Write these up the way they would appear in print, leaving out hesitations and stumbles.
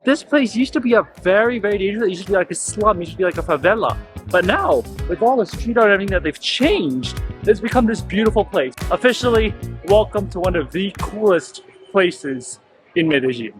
This place used to be a very dangerous. It used to be like a slum, it used to be like a favela. But now, with all the street art and everything that they've changed, it's become this beautiful place. Officially, welcome to one of the coolest places in Medellín.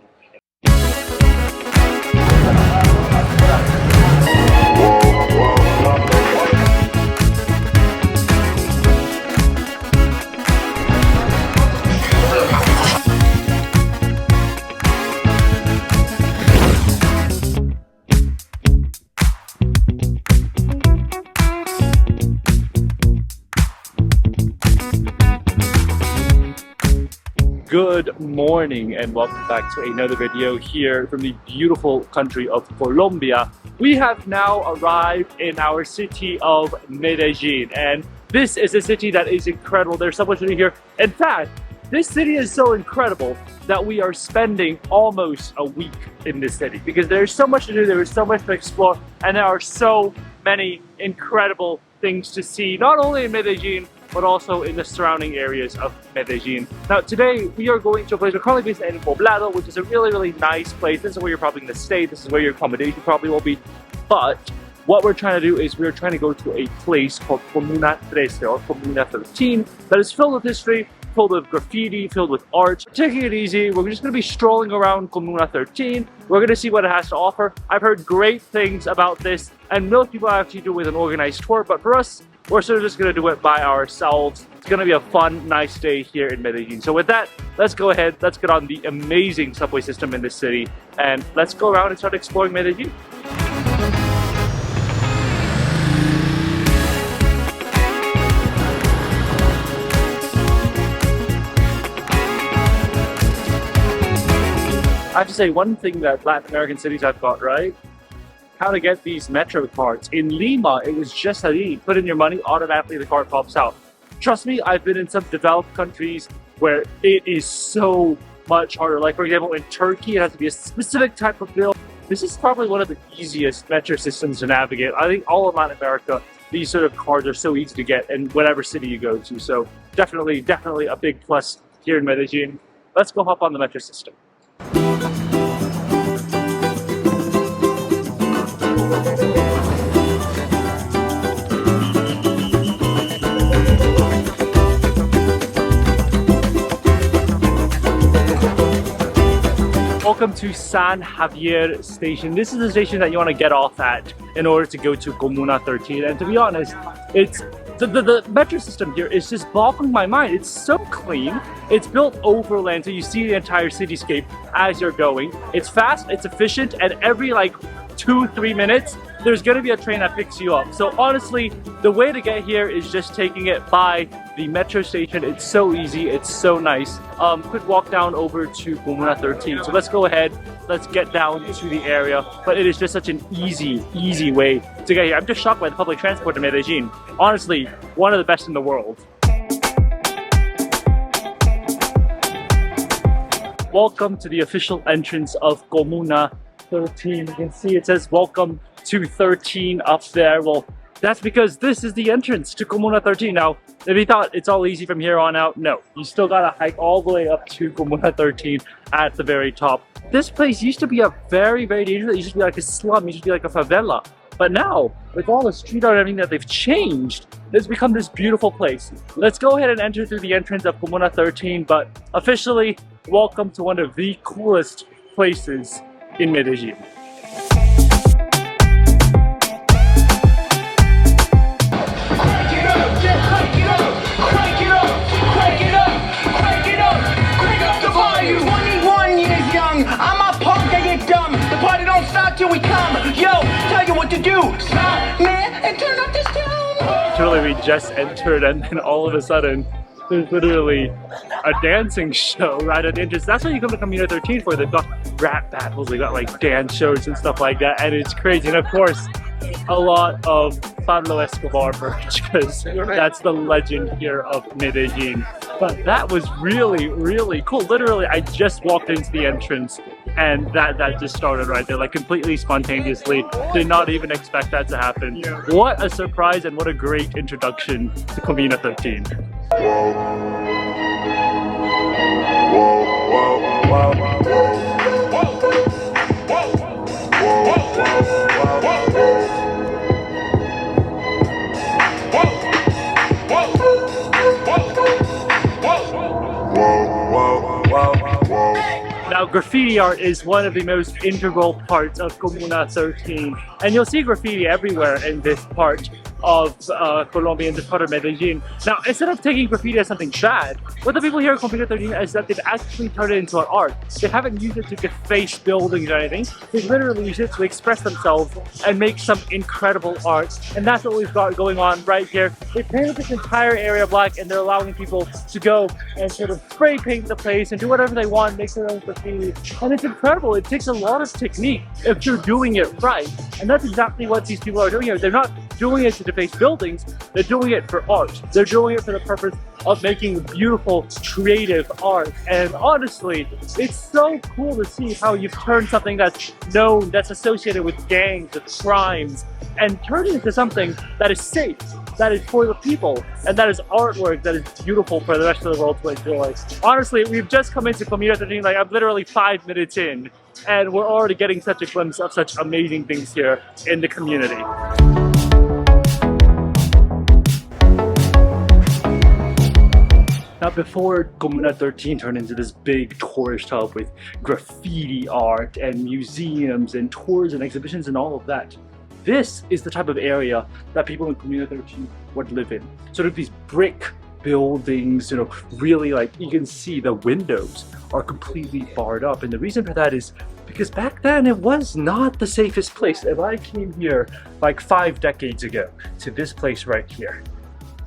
Good morning and welcome back to another video here from the beautiful country of Colombia. We have now arrived in our city of Medellín, and this is a city that is incredible. There's so much to do here. In fact, this city is so incredible that we are spending almost a week in this city because there's so much to do, there is so much to explore, and there are so many incredible things to see, not only in Medellín, but also in the surrounding areas of Medellín. Now today we are going to a place we're currently based in Poblado, which is a really nice place. This is where you're probably going to stay, this is where your accommodation probably will be. But what we're trying to do is we're trying to go to a place called Comuna 13 or Comuna 13 that is filled with history, filled with graffiti, filled with art. Taking it easy, we're just going to be strolling around Comuna 13. We're going to see what it has to offer. I've heard great things about this, and most people actually do it with an organized tour, but for us, we're sort of just going to do it by ourselves. It's going to be a fun, nice day here in Medellín. So with that, let's go ahead, let's get on the amazing subway system in this city, and let's go around and start exploring Medellín. I have to say, one thing that Latin American cities have got right, how to get these metro cards. In Lima, it was just that easy. Put in your money, automatically the card pops out. Trust me, I've been in some developed countries where it is so much harder. Like for example, in Turkey, it has to be a specific type of bill. This is probably one of the easiest metro systems to navigate. I think all of Latin America, these sort of cards are so easy to get in whatever city you go to. So definitely a big plus here in Medellín. Let's go hop on the metro system. Welcome to San Javier station. This is the station that you want to get off at in order to go to Comuna 13. And to be honest, it's the metro system here is just boggling my mind. It's so clean. It's built overland, so you see the entire cityscape as you're going. It's fast, it's efficient, and every like 2-3 minutes, there's going to be a train that picks you up. So honestly, the way to get here is just taking it by the metro station. It's so easy, it's so nice. Quick walk down over to Comuna 13. So let's go ahead, let's get down to the area. But it is just such an easy way to get here. I'm just shocked by the public transport in Medellín. Honestly, one of the best in the world. Welcome to the official entrance of Comuna 13. You can see it says welcome to 13 up there. Well, that's because this is the entrance to Comuna 13. Now, if you thought it's all easy from here on out, no. You still gotta hike all the way up to Comuna 13 at the very top. This place used to be a very dangerous. It used to be like a slum, it used to be like a favela. But now, with all the street art and everything that they've changed, it's become this beautiful place. Let's go ahead and enter through the entrance of Comuna 13, but officially, welcome to one of the coolest places in Medellín. We come, yo, tell you what to do. Stop, man, and turn up this tune. Literally, we just entered, and then all of a sudden, there's literally a dancing show right at the entrance. That's what you come to Comuna 13 for. They've got rap battles, they got like dance shows and stuff like that, and it's crazy. And of course, a lot of Pablo Escobar merch, because that's the legend here of Medellín. But that was really cool. Literally, I just walked into the entrance and that just started right there, like completely spontaneously. Did not even expect that to happen. Yeah. What a surprise and what a great introduction to Comuna 13. graffiti art is one of the most integral parts of Comuna 13, and you'll see graffiti everywhere in this part of Colombia, in this part of Medellin. Now, instead of taking graffiti as something bad, what the people here in Comuna 13 is that they've actually turned it into an art. They haven't used it to deface buildings or anything. They've literally used it to express themselves and make some incredible art, and that's what we've got going on right here. They painted this entire area black, and they're allowing people to go and sort of spray paint the place and do whatever they want, make their own graffiti, and it's incredible. It takes a lot of technique if you're doing it right, and that's exactly what these people are doing here. They're not doing it to deface buildings, they're doing it for art. They're doing it for the purpose of making beautiful, creative art. And honestly, it's so cool to see how you've turned something that's known, that's associated with gangs, with crimes, and turned it into something that is safe, that is for the people, and that is artwork that is beautiful for the rest of the world to enjoy. Honestly, we've just come into Comuna 13, like I'm literally 5 minutes in, and we're already getting such a glimpse of such amazing things here in the community. Now, before Comuna 13 turned into this big tourist hub with graffiti art and museums and tours and exhibitions and all of that, this is the type of area that people in Comuna 13 would live in. Sort of these brick buildings, you know, really, like, you can see the windows are completely barred up. And the reason for that is because back then it was not the safest place. If I came here like 5 decades ago to this place right here,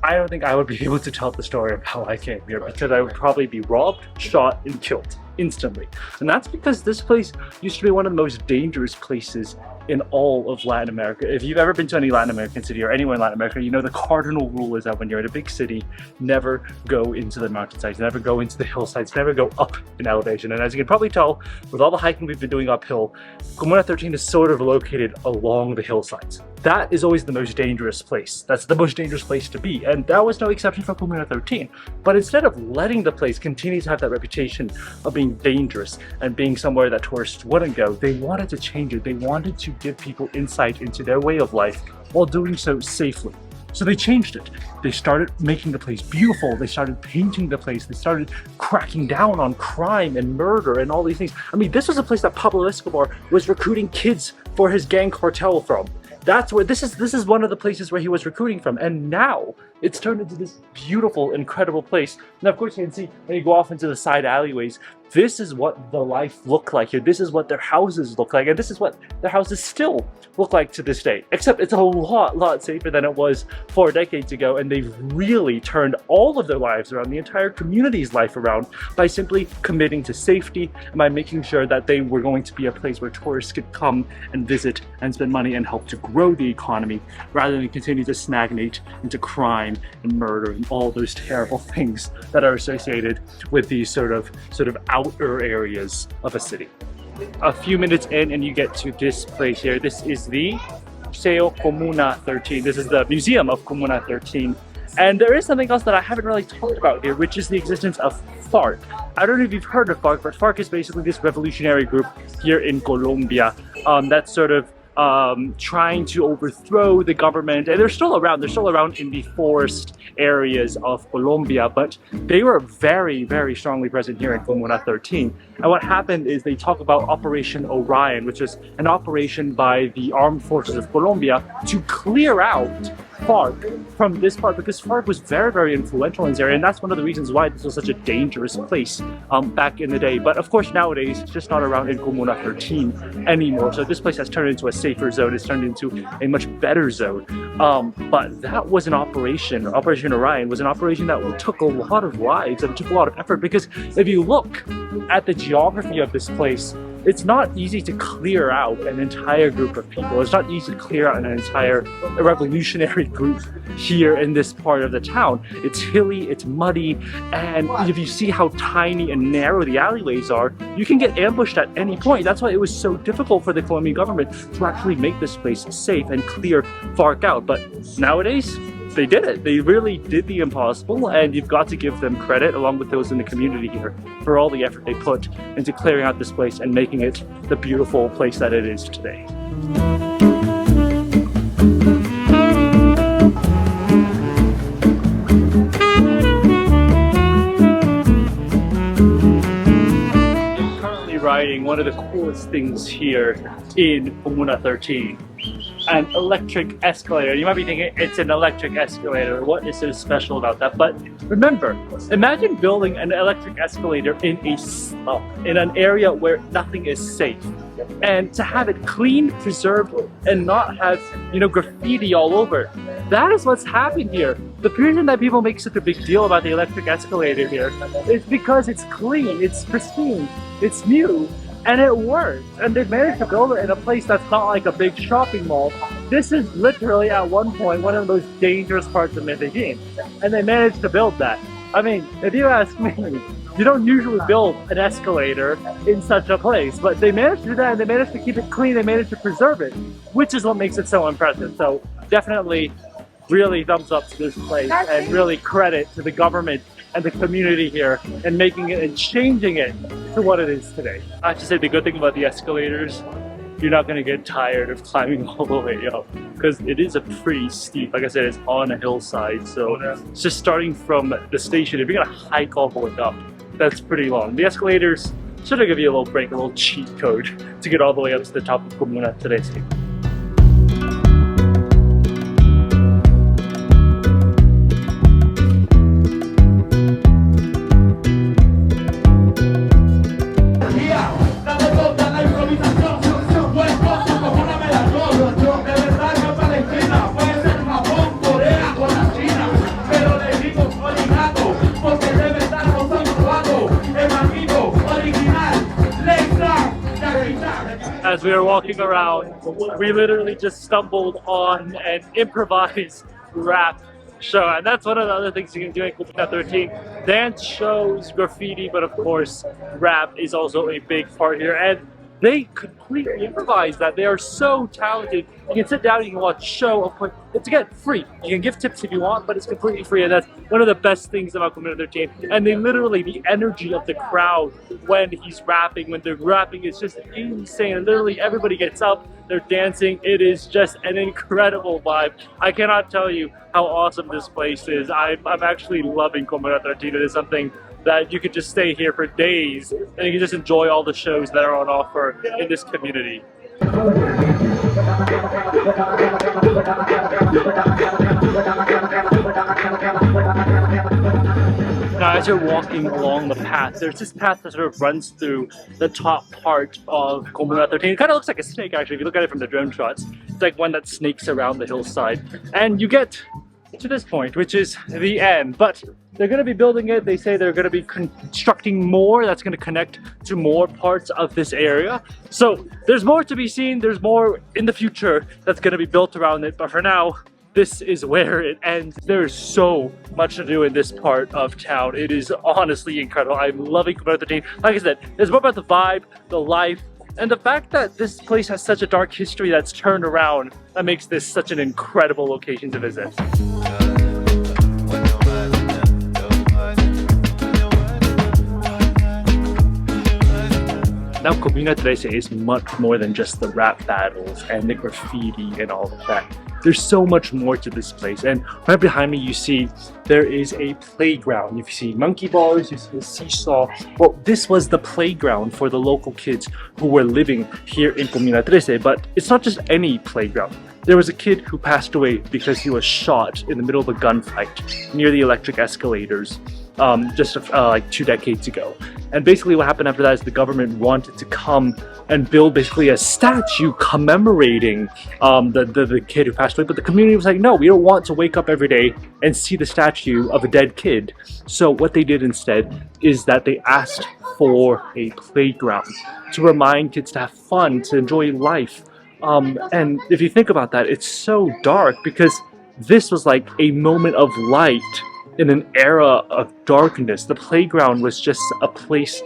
I don't think I would be able to tell the story of how I came here, because I would probably be robbed, shot, and killed instantly. And that's because this place used to be one of the most dangerous places in all of Latin America. If you've ever been to any Latin American city or anywhere in Latin America, you know the cardinal rule is that when you're in a big city, never go into the mountainsides, never go into the hillsides, never go up in elevation. And as you can probably tell, with all the hiking we've been doing uphill, Comuna 13 is sort of located along the hillsides. That is always the most dangerous place. That's the most dangerous place to be, and that was no exception for Comuna 13. But instead of letting the place continue to have that reputation of being dangerous and being somewhere that tourists wouldn't go, they wanted to change it. They wanted to give people insight into their way of life while doing so safely. So they changed it. They started making the place beautiful. They started painting the place. They started cracking down on crime and murder and all these things. I mean, this was a place that Pablo Escobar was recruiting kids for his gang cartel from. That's where this is one of the places where he was recruiting from, and now it's turned into this beautiful, incredible place. And of course, you can see when you go off into the side alleyways, this is what the life looked like here. This is what their houses look like, and this is what their houses still look like to this day. Except it's a lot safer than it was 4 decades ago, and they've really turned all of their lives around, the entire community's life around, by simply committing to safety and by making sure that they were going to be a place where tourists could come and visit and spend money and help to grow the economy, rather than continue to stagnate into crime and murder and all those terrible things that are associated with these sort of outer areas of a city. A few minutes in and you get to this place here. This is the Museo Comuna 13. This is the Museum of Comuna 13. And there is something else that I haven't really talked about here, which is the existence of FARC. I don't know if you've heard of FARC, but FARC is basically this revolutionary group here in Colombia that's sort of trying to overthrow the government, and they're still around in the forest areas of Colombia, but they were very strongly present here in Comuna 13. And what happened is they talk about Operation Orion, which is an operation by the armed forces of Colombia to clear out FARC from this part, because FARC was very influential in this area, and that's one of the reasons why this was such a dangerous place back in the day. But of course nowadays it's just not around in Comuna 13 anymore, so this place has turned into a safer zone. It's turned into a much better zone. But that was an Operation Orion was an operation that took a lot of lives and took a lot of effort, because if you look at the geography of this place, it's not easy to clear out an entire group of people. It's not easy to clear out an entire revolutionary group here in this part of the town. It's hilly, it's muddy, and if you see how tiny and narrow the alleyways are, you can get ambushed at any point. That's why it was so difficult for the Colombian government to actually make this place safe and clear FARC out. But nowadays, they did it. They really did the impossible, and you've got to give them credit, along with those in the community here, for all the effort they put into clearing out this place and making it the beautiful place that it is today. inaugurating one of the coolest things here in Comuna 13. An electric escalator. You might be thinking it's an electric escalator. What is so special about that? But remember, imagine building an electric escalator in a slum, in an area where nothing is safe. And to have it clean, preserved, and not have, you know, graffiti all over. That is what's happened here. The reason that people make such a big deal about the electric escalator here is because it's clean, it's pristine, it's new, and it works. And they've managed to build it in a place that's not like a big shopping mall. This is literally at one point one of the most dangerous parts of Medellín. And they managed to build that. I mean, if you ask me, you don't usually build an escalator in such a place, but they managed to do that, and they managed to keep it clean, they managed to preserve it, which is what makes it so impressive. So definitely really thumbs up to this place, and really credit to the government and the community here and making it and changing it to what it is today. I have to say, the good thing about the escalators, you're not going to get tired of climbing all the way up, because it is a pretty steep. Like I said, it's on a hillside, so it's just starting from the station. If you're going to hike all the way up, that's pretty long. The escalators should give you a little break, a little cheat code to get all the way up to the top of Comuna today. As we were walking around, we literally just stumbled on an improvised rap show, and that's one of the other things you can do in Comuna 13. Dance shows, graffiti, but of course rap is also a big part here, and they completely improvise that. They are so talented. You can sit down and you can watch a show. Of course, it's again free. You can give tips if you want, but it's completely free, and that's one of the best things about Comuna 13. And they literally, the energy of the crowd when he's rapping, when they're rapping, is just insane. And literally everybody gets up, they're dancing. It is just an incredible vibe. I cannot tell you how awesome this place is. I'm actually loving Comuna 13. It is something that you could just stay here for days and you can just enjoy all the shows that are on offer in this community. Now, as you're walking along the path, there's this path that sort of runs through the top part of Comuna 13. It kind of looks like a snake, actually, if you look at it from the drone shots. It's like one that snakes around the hillside. And you get to this point, which is the end. But they're going to be building it. They say they're going to be constructing more that's going to connect to more parts of this area. So there's more to be seen. There's more in the future that's going to be built around it. But for now, this is where it ends. There's so much to do in this part of town. It is honestly incredible. I'm loving Comuna 13. Like I said, it's more about the vibe, the life, and the fact that this place has such a dark history that's turned around. That makes this such an incredible location to visit. Now, Comuna 13 is much more than just the rap battles and the graffiti and all of that. There's so much more to this place, and right behind me you see there is a playground. You see monkey bars, you see a seesaw. Well, this was the playground for the local kids who were living here in Comuna 13, but it's not just any playground. There was a kid who passed away because he was shot in the middle of a gunfight near the electric escalators just like 2 decades ago. And basically what happened after that is the government wanted to come and build basically a statue commemorating the kid who passed away, but the community was like, no, we don't want to wake up every day and see the statue of a dead kid. So what they did instead is that they asked for a playground to remind kids to have fun, to enjoy life. And if you think about that, it's so dark because this was like a moment of light in an era of darkness. The playground was just a place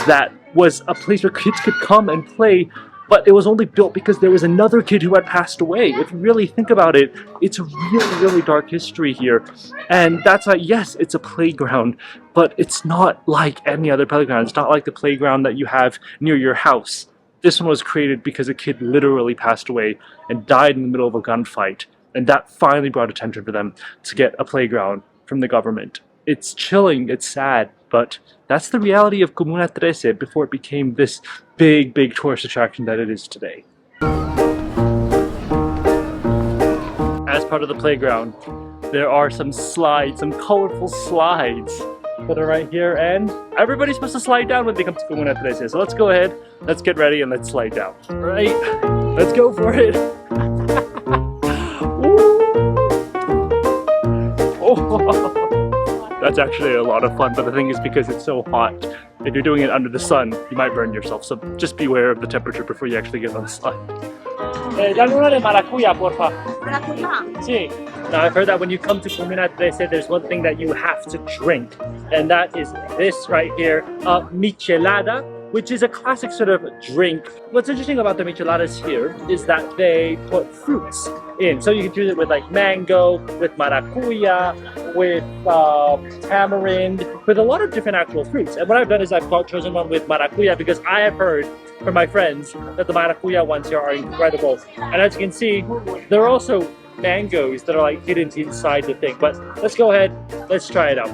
that was a place where kids could come and play, but it was only built because there was another kid who had passed away. If you really think about it, it's a really, really dark history here. And that's why, yes, it's a playground, but it's not like any other playground. It's not like the playground that you have near your house. This one was created because a kid literally passed away and died in the middle of a gunfight. And that finally brought attention for them to get a playground from the government. It's chilling, it's sad, but that's the reality of Comuna 13 before it became this big tourist attraction that it is today. As part of the playground, there are some slides, some colorful slides that are right here, and everybody's supposed to slide down when they come to Comuna 13. So let's go ahead, let's get ready, and let's slide down. All right, let's go for it. Oh, that's actually a lot of fun, but the thing is, because it's so hot, if you're doing it under the sun, you might burn yourself. So just beware of the temperature before you actually get on the slide. Dame una de maracuyá, porfa. Maracuyá? Sí. Now I've heard that when you come to Comuna 13, there's one thing that you have to drink, and that is this right here, michelada, which is a classic sort of drink. What's interesting about the micheladas here is that they put fruits in. So you can choose it with like mango, with maracuya, with tamarind, with a lot of different actual fruits. And what I've done is I've chosen one with maracuya because I have heard from my friends that the maracuya ones here are incredible. And as you can see, there are also mangoes that are like hidden inside the thing. But let's go ahead, let's try it out.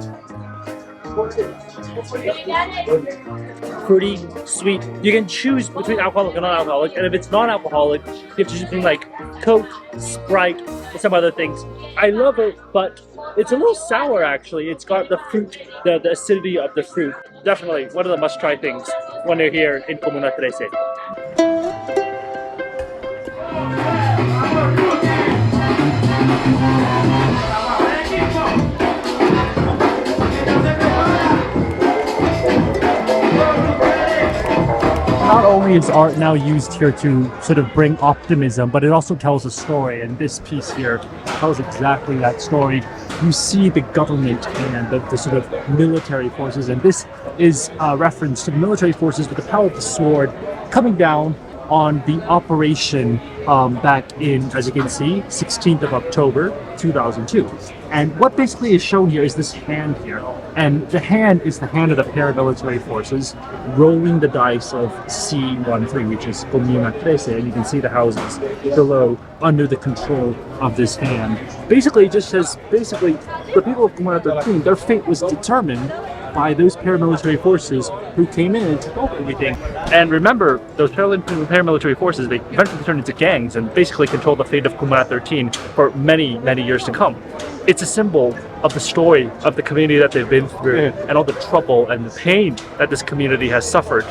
Fruity, sweet. You can choose between alcoholic and non-alcoholic, and if it's non-alcoholic, you have to choose between like Coke, Sprite, and some other things. I love it, but it's a little sour actually. It's got the fruit, the acidity of the fruit. Definitely one of the must-try things when you're here in Comuna 13. Not only is art now used here to sort of bring optimism, but it also tells a story, and this piece here tells exactly that story. You see the government and the sort of military forces, and this is a reference to the military forces with the power of the sword coming down on the operation back in, as you can see, 16th of October 2002. And what basically is shown here is this hand here. And the hand is the hand of the paramilitary forces rolling the dice of C13, which is Comuna 13, and you can see the houses below under the control of this hand. Basically, it just says, the people of Comuna 13, their fate was determined by those paramilitary forces who came in and took over everything. And remember, those paramilitary forces, they eventually turned into gangs and basically controlled the fate of Comuna 13 for many years to come. It's a symbol of the story of the community that they've been through and all the trouble and the pain that this community has suffered.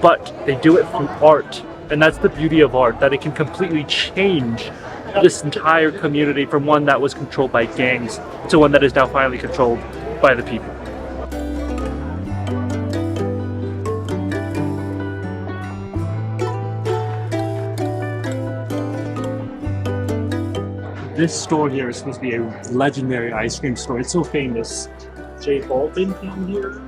But they do it through art, and that's the beauty of art, that it can completely change this entire community from one that was controlled by gangs to one that is now finally controlled by the people. This store here is supposed to be a legendary ice cream store. It's so famous. J Balvin came here,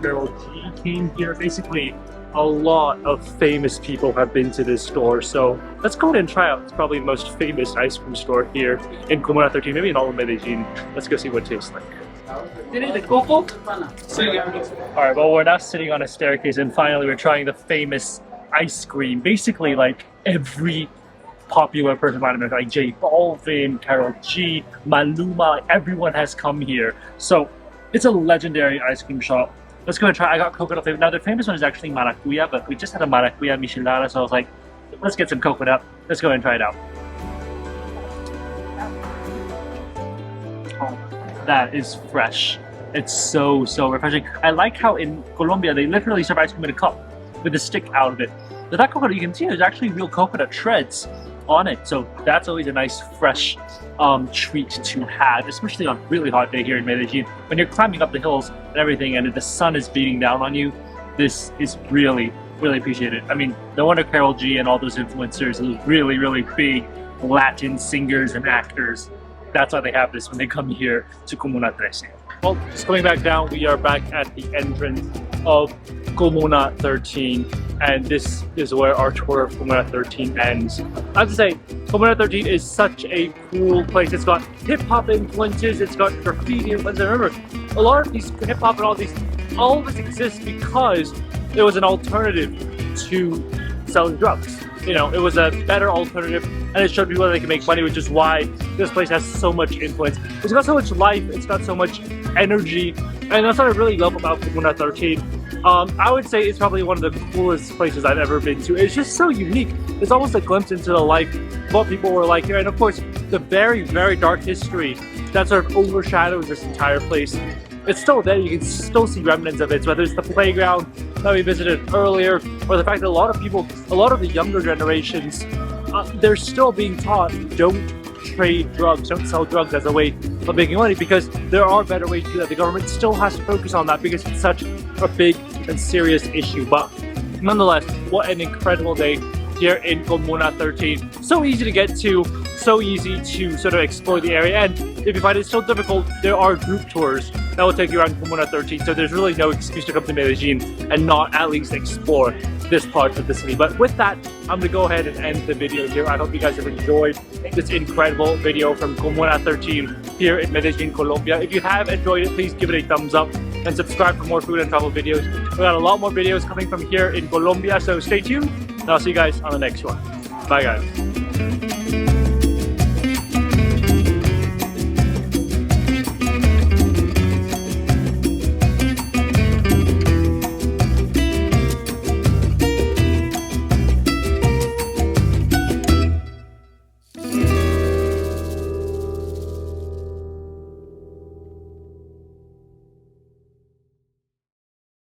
Karol G came here. Basically, a lot of famous people have been to this store. So let's go ahead and try out. It's probably the most famous ice cream store here in Comuna 13, maybe in all of Medellín. Let's go see what it tastes like. Alright, well, we're now sitting on a staircase, and finally we're trying the famous ice cream. Basically, like every popular person, like J Balvin, Karol G, Maluma, everyone has come here. So it's a legendary ice cream shop. Let's go and try. I got coconut flavor. Now the famous one is actually maracuya, but we just had a maracuya michelada, so I was like, let's get some coconut. Let's go and try it out. Oh, that is fresh. It's so refreshing. I like how in Colombia they literally serve ice cream in a cup with a stick out of it. But that coconut, you can see there's actually real coconut shreds on it, so that's always a nice fresh treat to have, especially on a really hot day here in Medellín. When you're climbing up the hills and everything and the sun is beating down on you, this is really appreciated. I mean, no wonder Karol G and all those influencers, those really big Latin singers and actors, that's why they have this when they come here to Comuna 13. Well, just coming back down, we are back at the entrance of Comuna 13, and this is where our tour of Comuna 13 ends. I have to say, Comuna 13 is such a cool place. It's got hip-hop influences, it's got graffiti influences. Remember, a lot of these hip-hop and all of this exists because there was an alternative to selling drugs. you know, it was a better alternative, and it showed people that they can make money, which is why this place has so much influence. It's got so much life, it's got so much energy, and that's what I really love about Comuna 13. I would say it's probably one of the coolest places I've ever been to. It's just so unique. It's almost a glimpse into the life of what people were like here, and of course the very, very dark history that sort of overshadows this entire place. It's still there, you can still see remnants of it, so whether it's the playground that we visited earlier, or the fact that a lot of people, a lot of the younger generations, they're still being taught, don't trade drugs, don't sell drugs as a way of making money, because there are better ways to do that. The government still has to focus on that because it's such a big and serious issue. But nonetheless, what an incredible day here in Comuna 13. So easy to get to, so easy to sort of explore the area, and if you find it still difficult, there are group tours that will take you around Comuna 13, so there's really no excuse to come to Medellin and not at least explore this part of the city. But with that, I'm gonna go ahead and end the video here. I hope you guys have enjoyed this incredible video from Comuna 13 here in Medellin, Colombia. If you have enjoyed it, please give it a thumbs up and subscribe for more food and travel videos. We got a lot more videos coming from here in Colombia, so stay tuned, and I'll see you guys on the next one. Bye guys.